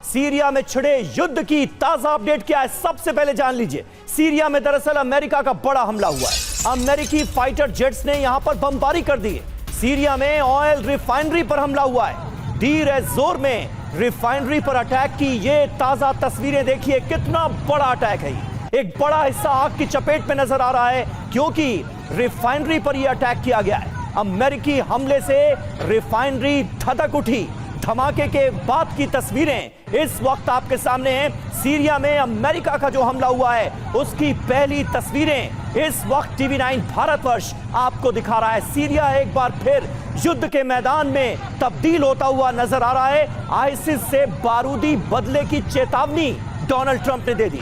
Syria में छिड़े युद्ध की ताजा अपडेट क्या है, सबसे पहले जान लीजिए। सीरिया में दरअसल अमेरिका का बड़ा हमला हुआ है। अमेरिकी फाइटर जेट्स ने यहां पर बमबारी कर दी है। सीरिया में ऑयल रिफाइनरी पर हमला हुआ है। डीर एज जोर में रिफाइनरी पर अटैक की ये ताजा तस्वीरें देखिए, कितना बड़ा अटैक है। एक बड़ा हिस्सा आग की चपेट में नजर आ रहा है क्योंकि रिफाइनरी पर यह अटैक किया गया है। अमेरिकी हमले से रिफाइनरी धधक उठी। धमाके के बाद की तस्वीरें इस वक्त आपके सामने हैं। सीरिया में अमेरिका का जो हमला हुआ है उसकी पहली तस्वीरें इस वक्त टीवी 9 भारतवर्ष आपको दिखा रहा है। सीरिया एक बार फिर युद्ध के मैदान में तब्दील होता हुआ नजर आ रहा है। आईसिस से बारूदी बदले की चेतावनी डोनाल्ड ट्रंप ने दे दी।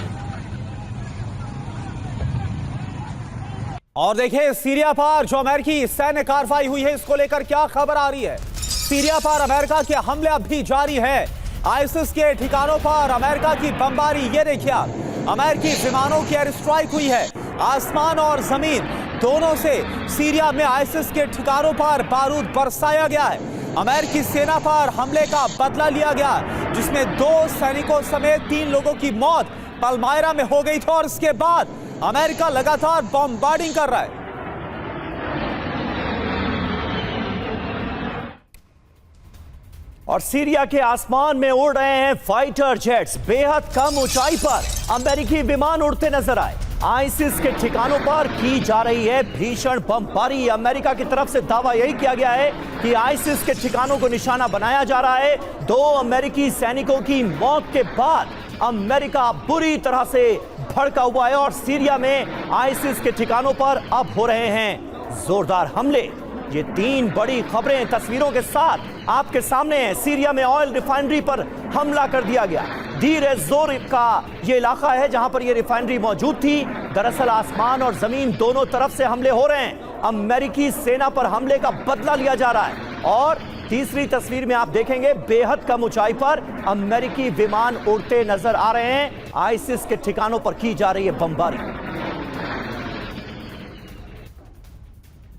और देखिए सीरिया पर जो अमेरिकी सैन्य कार्रवाई हुई है इसको लेकर क्या खबर आ रही है। सीरिया पर अमेरिका के हमले अब भी जारी है। आईसिस के ठिकानों पर अमेरिका की बमबारी, ये देखिए अमेरिकी विमानों की एयर स्ट्राइक हुई है। आसमान और जमीन दोनों से सीरिया में आईसिस के ठिकानों पर बारूद बरसाया गया है। अमेरिकी सेना पर हमले का बदला लिया गया जिसमें 2 सैनिकों समेत 3 लोगों की मौत पलमायरा में हो गई थी और इसके बाद अमेरिका लगातार बमबार्डिंग कर रहा है। और सीरिया के आसमान में उड़ रहे हैं फाइटर जेट्स। बेहद कम ऊंचाई पर अमेरिकी विमान उड़ते नजर आए। आईसिस के ठिकानों पर की जा रही है भीषण बमबारी। अमेरिका की तरफ से दावा यही किया गया है कि आईसिस के ठिकानों को निशाना बनाया जा रहा है। 2 अमेरिकी सैनिकों की मौत के बाद अमेरिका बुरी तरह से भड़का हुआ है और सीरिया में आईसिस के ठिकानों पर अब हो रहे हैं जोरदार हमले। ये 3 बड़ी खबरें तस्वीरों के साथ आपके सामने हैं। सीरिया में ऑयल रिफाइनरी पर हमला कर दिया गया। डीर एज जोर का ये इलाका है जहां पर ये रिफाइनरी मौजूद थी। दरअसल आसमान और जमीन दोनों तरफ से हमले हो रहे हैं। अमेरिकी सेना पर हमले का बदला लिया जा रहा है। और तीसरी तस्वीर में आप देखेंगे बेहद कम ऊंचाई पर अमेरिकी विमान उड़ते नजर आ रहे हैं। आईसिस के ठिकानों पर की जा रही है बमबारी।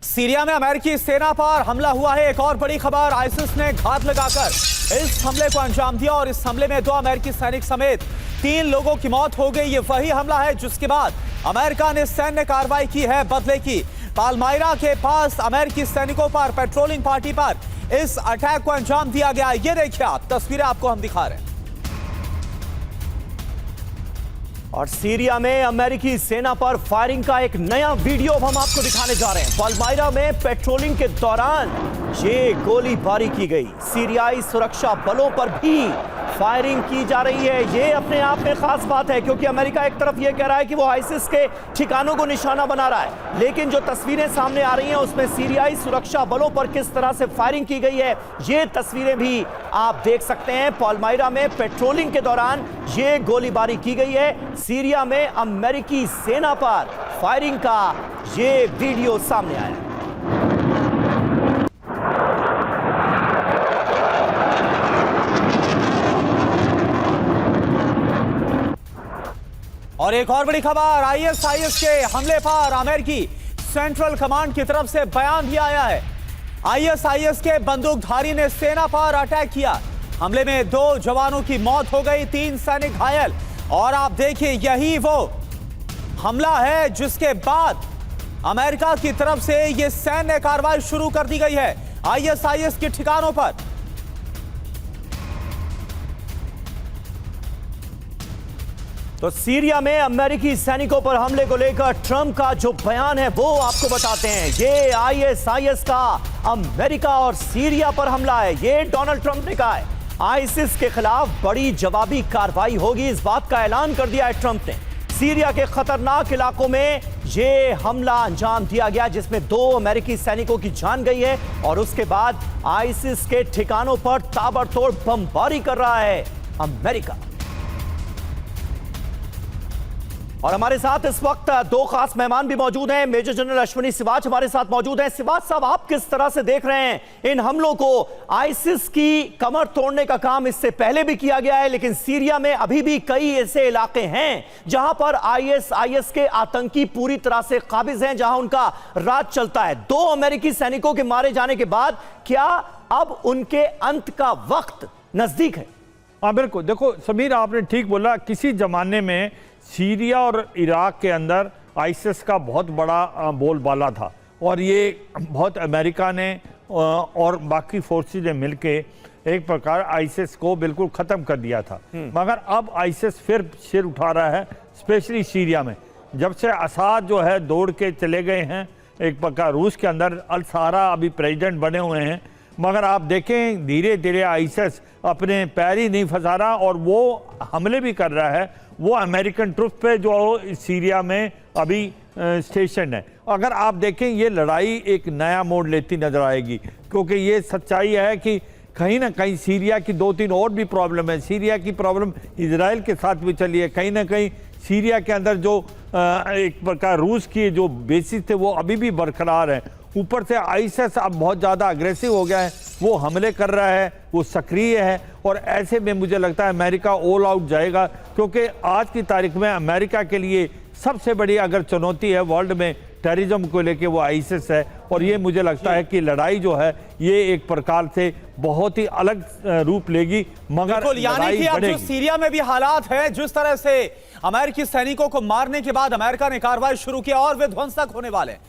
सीरिया में अमेरिकी सेना पर हमला हुआ है। एक और बड़ी खबर, आईसिस ने घात लगाकर इस हमले को अंजाम दिया और इस हमले में 2 अमेरिकी सैनिक समेत 3 लोगों की मौत हो गई। ये वही हमला है जिसके बाद अमेरिका ने सैन्य कार्रवाई की है बदले की। पालमायरा के पास अमेरिकी सैनिकों पर पेट्रोलिंग पार्टी पर इस अटैक को अंजाम दिया गया। ये देखिए आप तस्वीरें आपको हम दिखा रहे हैं। और सीरिया में अमेरिकी सेना पर फायरिंग का एक नया वीडियो हम आपको दिखाने जा रहे हैं। पालमायरा में पेट्रोलिंग के दौरान ये गोलीबारी की गई। सीरियाई सुरक्षा बलों पर भी फायरिंग की जा रही है। ये अपने आप में खास बात है क्योंकि अमेरिका एक तरफ ये कह रहा है कि वो आईसिस के ठिकानों को निशाना बना रहा है, लेकिन जो तस्वीरें सामने आ रही हैं उसमें सीरियाई सुरक्षा बलों पर किस तरह से फायरिंग की गई है ये तस्वीरें भी आप देख सकते हैं। पालमायरा में पेट्रोलिंग के दौरान ये गोलीबारी की गई है। सीरिया में अमेरिकी सेना पर फायरिंग का ये वीडियो सामने आया है। और एक और बड़ी खबर, आईएसआईएस के हमले पर अमेरिकी सेंट्रल कमांड की तरफ से बयान भी आया है। आईएसआईएस के बंदूकधारी ने सेना पर अटैक किया। हमले में 2 जवानों की मौत हो गई, 3 सैनिक घायल। और आप देखिए यही वो हमला है जिसके बाद अमेरिका की तरफ से यह सैन्य कार्रवाई शुरू कर दी गई है आईएसआईएस के ठिकानों पर। तो सीरिया में अमेरिकी सैनिकों पर हमले को लेकर ट्रंप का जो बयान है वो आपको बताते हैं। ये आईएसआईएस का अमेरिका और सीरिया पर हमला है, ये डोनाल्ड ट्रंप ने कहा है। आईसिस के खिलाफ बड़ी जवाबी कार्रवाई होगी, इस बात का ऐलान कर दिया है ट्रंप ने। सीरिया के खतरनाक इलाकों में ये हमला अंजाम दिया गया जिसमें 2 अमेरिकी सैनिकों की जान गई है और उसके बाद आईसिस के ठिकानों पर ताबड़तोड़ बमबारी कर रहा है अमेरिका। और हमारे साथ इस वक्त 2 खास मेहमान भी मौजूद हैं। मेजर जनरल अश्विनी सिवाच हमारे साथ मौजूद हैं। सिवाच साहब, आप किस तरह से देख रहे हैं इन हमलों को? आईसिस की कमर तोड़ने का काम इससे पहले भी किया गया है, लेकिन सीरिया में अभी भी कई ऐसे इलाके हैं जहां पर आईएसआईएस के आतंकी पूरी तरह से काबिज हैं, जहां उनका राज चलता है। 2 अमेरिकी सैनिकों के मारे जाने के बाद क्या अब उनके अंत का वक्त नजदीक है? हाँ बिल्कुल, देखो समीर आपने ठीक बोला, किसी ज़माने में सीरिया और इराक के अंदर आईसिस का बहुत बड़ा बोलबाला था और ये बहुत अमेरिका ने और बाकी फोर्सेस ने मिलके एक प्रकार आईसिस को बिल्कुल ख़त्म कर दिया था। मगर अब आईसिस फिर सिर उठा रहा है, स्पेशली सीरिया में। जब से असाद जो है दौड़ के चले गए हैं एक प्रकार रूस के अंदर, अल सहारा अभी प्रेसिडेंट बने हुए हैं, मगर आप देखें धीरे धीरे आईसिस अपने पैर ही नहीं फंसा रहा और वो हमले भी कर रहा है वो अमेरिकन ट्रुप पे जो सीरिया में अभी स्टेशन है। अगर आप देखें ये लड़ाई एक नया मोड़ लेती नजर आएगी, क्योंकि ये सच्चाई है कि कहीं ना कहीं सीरिया की 2-3 और भी प्रॉब्लम है। सीरिया की प्रॉब्लम इजराइल के साथ भी चली है, कहीं ना कहीं सीरिया के अंदर जो एक प्रकार रूस की जो बेसिस थे वो अभी भी बरकरार है। ऊपर से आईसिस अब बहुत ज़्यादा अग्रेसिव हो गया है, वो हमले कर रहा है, वो सक्रिय है और ऐसे में मुझे लगता है अमेरिका ऑल आउट जाएगा, क्योंकि आज की तारीख में अमेरिका के लिए सबसे बड़ी अगर चुनौती है वर्ल्ड में टेररिज्म को लेके वो आईसिस है। और ये मुझे लगता है कि लड़ाई जो है ये एक प्रकार से बहुत ही अलग रूप लेगी, मगर यानी कि अब जो सीरिया में भी हालात है, जिस तरह से अमेरिकी सैनिकों को मारने के बाद अमेरिका ने कार्रवाई शुरू किया और वे ध्वंसक होने वाले हैं।